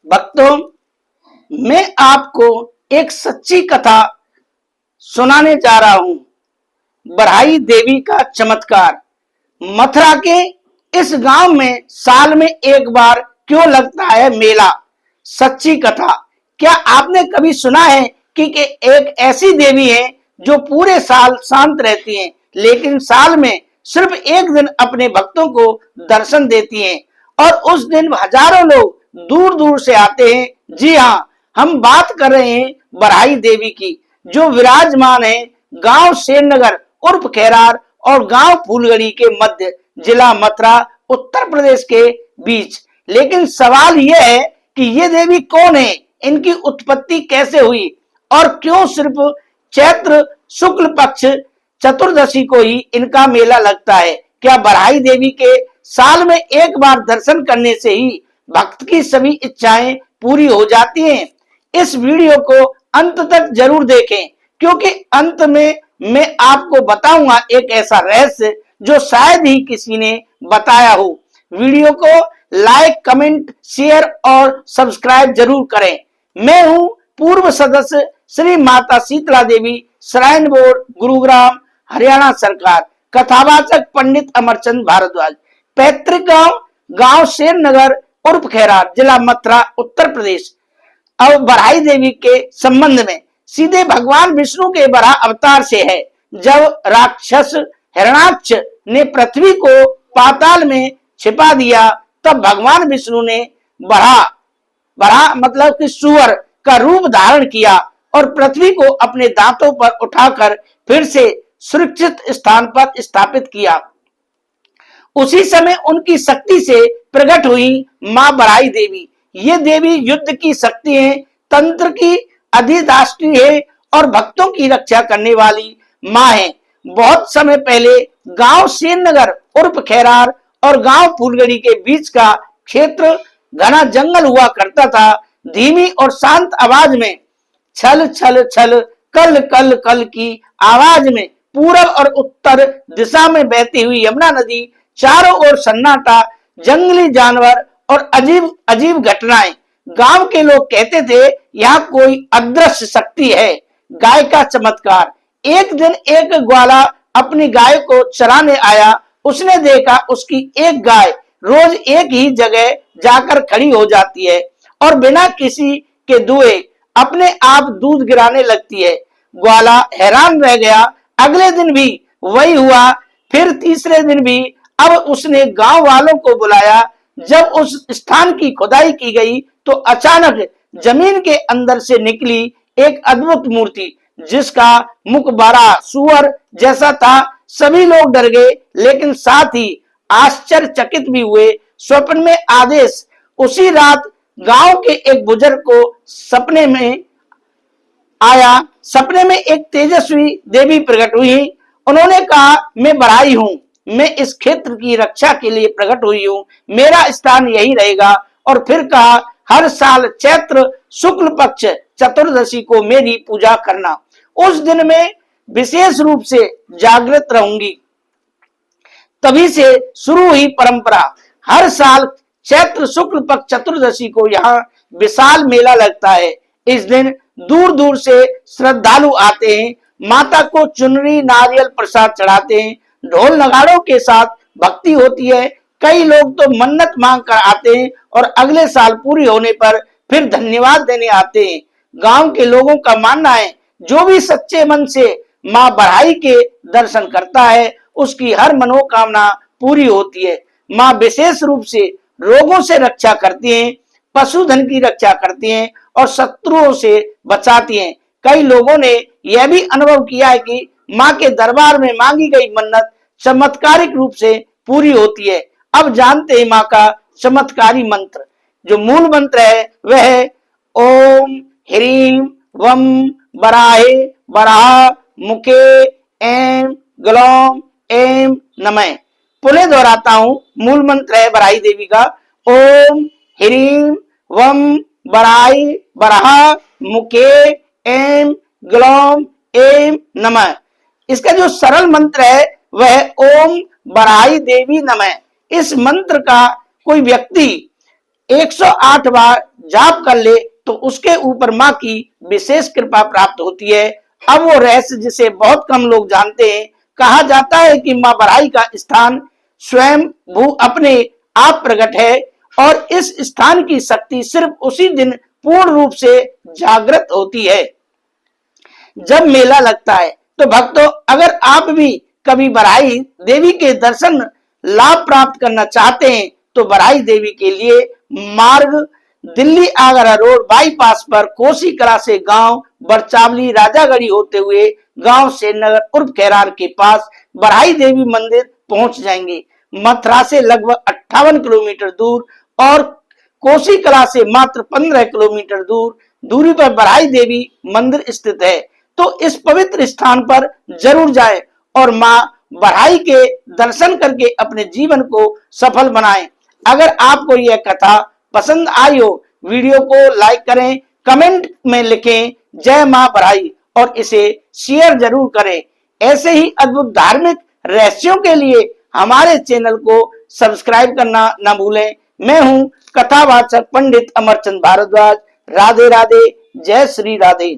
भक्तों, मैं आपको एक सच्ची कथा सुनाने जा रहा हूं। बरहाई देवी का चमत्कार। मथुरा के इस गांव में साल में एक बार क्यों लगता है मेला? सच्ची कथा। क्या आपने कभी सुना है कि एक ऐसी देवी है जो पूरे साल शांत रहती हैं, लेकिन साल में सिर्फ एक दिन अपने भक्तों को दर्शन देती हैं, और उस दिन हजारों लोग दूर दूर से आते हैं। जी हाँ, हम बात कर रहे हैं बरहाई देवी की, जो विराजमान है गांव शेरनगर उर्फ खैरार और गांव फूलगड़ी के मध्य, जिला मथुरा, उत्तर प्रदेश के बीच। लेकिन सवाल यह है कि ये देवी कौन है, इनकी उत्पत्ति कैसे हुई, और क्यों सिर्फ चैत्र शुक्ल पक्ष चतुर्दशी को ही इनका मेला लगता है? क्या बरहाई देवी के साल में एक बार दर्शन करने से ही भक्त की सभी इच्छाएं पूरी हो जाती हैं? इस वीडियो को अंत तक जरूर देखें, क्योंकि अंत में मैं आपको बताऊंगा एक ऐसा रहस्य जो शायद ही किसी ने बताया हो। वीडियो को लाइक, कमेंट, शेयर और सब्सक्राइब जरूर करें। मैं हूं पूर्व सदस्य श्री माता शीतला देवी श्राइन बोर्ड, गुरुग्राम, हरियाणा सरकार। कथावाचक पंडित अमरचंद भारद्वाज। पैतृक गांव शेरनगर उर्फ खैरार, जिला मथुरा, उत्तर प्रदेश। अब बरहाई देवी के संबंध में सीधे भगवान विष्णु के बराह अवतार से है। जब राक्षस हिरण्याक्ष ने पृथ्वी को पाताल में छिपा दिया, तब भगवान विष्णु ने बराह मतलब कि सुअर का रूप धारण किया और पृथ्वी को अपने दांतों पर उठाकर फिर से सुरक्षित स्थान पर स्थापित किया। उसी समय उनकी शक्ति से प्रकट हुई मां बरहाई देवी। ये देवी युद्ध की शक्ति है, तंत्र की अधिष्ठात्री है और भक्तों की रक्षा करने वाली मां है। बहुत समय पहले गांव शेरनगर उर्फ खैरार और गांव फूलगड़ी के बीच का क्षेत्र घना जंगल हुआ करता था। धीमी और शांत आवाज में छल छल छल, कल कल कल की आवाज में पूरब और उत्तर दिशा में बहती हुई यमुना नदी, चारों ओर सन्नाटा, जंगली जानवर और अजीब अजीब घटनाएं। गांव के लोग कहते थे यहाँ कोई अदृश्य शक्ति है। गाय का चमत्कार। एक दिन एक ग्वाला अपनी गाय को चराने आया। उसने देखा उसकी एक गाय रोज एक ही जगह जाकर खड़ी हो जाती है और बिना किसी के दुए अपने आप दूध गिराने लगती है। ग्वाला हैरान रह गया। अगले दिन भी वही हुआ, फिर तीसरे दिन भी। अब उसने गांव वालों को बुलाया। जब उस स्थान की खुदाई की गई तो अचानक जमीन के अंदर से निकली एक अद्भुत मूर्ति, जिसका मुख बड़ा सुअर जैसा था। सभी लोग डर गए, लेकिन साथ ही आश्चर्यचकित भी हुए। स्वप्न में आदेश। उसी रात गांव के एक बुजुर्ग को सपने में आया। सपने में एक तेजस्वी देवी प्रकट हुई। उन्होंने कहा, मैं बरहाई हूं, मैं इस क्षेत्र की रक्षा के लिए प्रकट हुई हूं, मेरा स्थान यही रहेगा। और फिर कहा, हर साल चैत्र शुक्ल पक्ष चतुर्दशी को मेरी पूजा करना। उस दिन में विशेष रूप से जागृत रहूंगी। तभी से शुरू हुई परंपरा। हर साल चैत्र शुक्ल पक्ष चतुर्दशी को यहाँ विशाल मेला लगता है। इस दिन दूर दूर से श्रद्धालु आते हैं, माता को चुनरी नारियल प्रसाद चढ़ाते हैं। ढोल नगाड़ों के साथ भक्ति होती है। कई लोग तो मन्नत मांग कर आते हैं और अगले साल पूरी होने पर फिर धन्यवाद देने आते हैं। गांव के लोगों का मानना है, जो भी सच्चे मन से मां बरहाई के दर्शन करता है, उसकी हर मनोकामना पूरी होती है। मां विशेष रूप से रोगों से रक्षा करती हैं, पशुधन की रक्षा करती हैं और शत्रुओं से बचाती हैं। कई लोगों ने यह भी अनुभव किया है कि मां के दरबार में मांगी गई मन्नत चमत्कारिक रूप से पूरी होती है। अब जानते हैं मां का चमत्कारी मंत्र। जो मूल मंत्र है वह है ओम ह्रीं वम बराहे बराह मुखे ऐं ग्लौम ऐं नमः। पुनः दोहराता हूं, मूल मंत्र है बरहाई देवी का ओम ह्रीं वम बराहे बराह मुखे ऐं ग्लौम ऐं नमः। इसका जो सरल मंत्र है वह ओम बरहाई देवी नमः। इस मंत्र का कोई व्यक्ति 108 बार जाप कर ले तो उसके ऊपर माँ की विशेष कृपा प्राप्त होती है। अब वो रहस्य जिसे बहुत कम लोग जानते हैं, कहा जाता है कि माँ बरहाई का स्थान स्वयं भू अपने आप प्रकट है और इस स्थान की शक्ति सिर्फ उसी दिन पूर्ण रूप से जागृत होती है जब मेला लगता है। तो भक्तों, अगर आप भी कभी बरहाई देवी के दर्शन लाभ प्राप्त करना चाहते हैं तो बरहाई देवी के लिए मार्ग दिल्ली आगरा रोड बाईपास पर कोसी कला से गांव बरचावली राजागढ़ी होते हुए गांव सेनगर उर्फ खैरार के पास बरहाई देवी मंदिर पहुंच जाएंगे। मथुरा से लगभग 58 किलोमीटर दूर और कोसी कला से मात्र 15 किलोमीटर दूरी पर बरहाई देवी मंदिर स्थित है। तो इस पवित्र स्थान पर जरूर जाएं और मां बरहाई के दर्शन करके अपने जीवन को सफल बनाएं। अगर आपको यह कथा पसंद आई हो, वीडियो को लाइक करें, कमेंट में लिखें जय मां बरहाई और इसे शेयर जरूर करें। ऐसे ही अद्भुत धार्मिक रहस्यों के लिए हमारे चैनल को सब्सक्राइब करना न भूलें। मैं हूं कथावाचक पंडित अमरचंद भारद्वाज। राधे राधे, जय श्री राधे।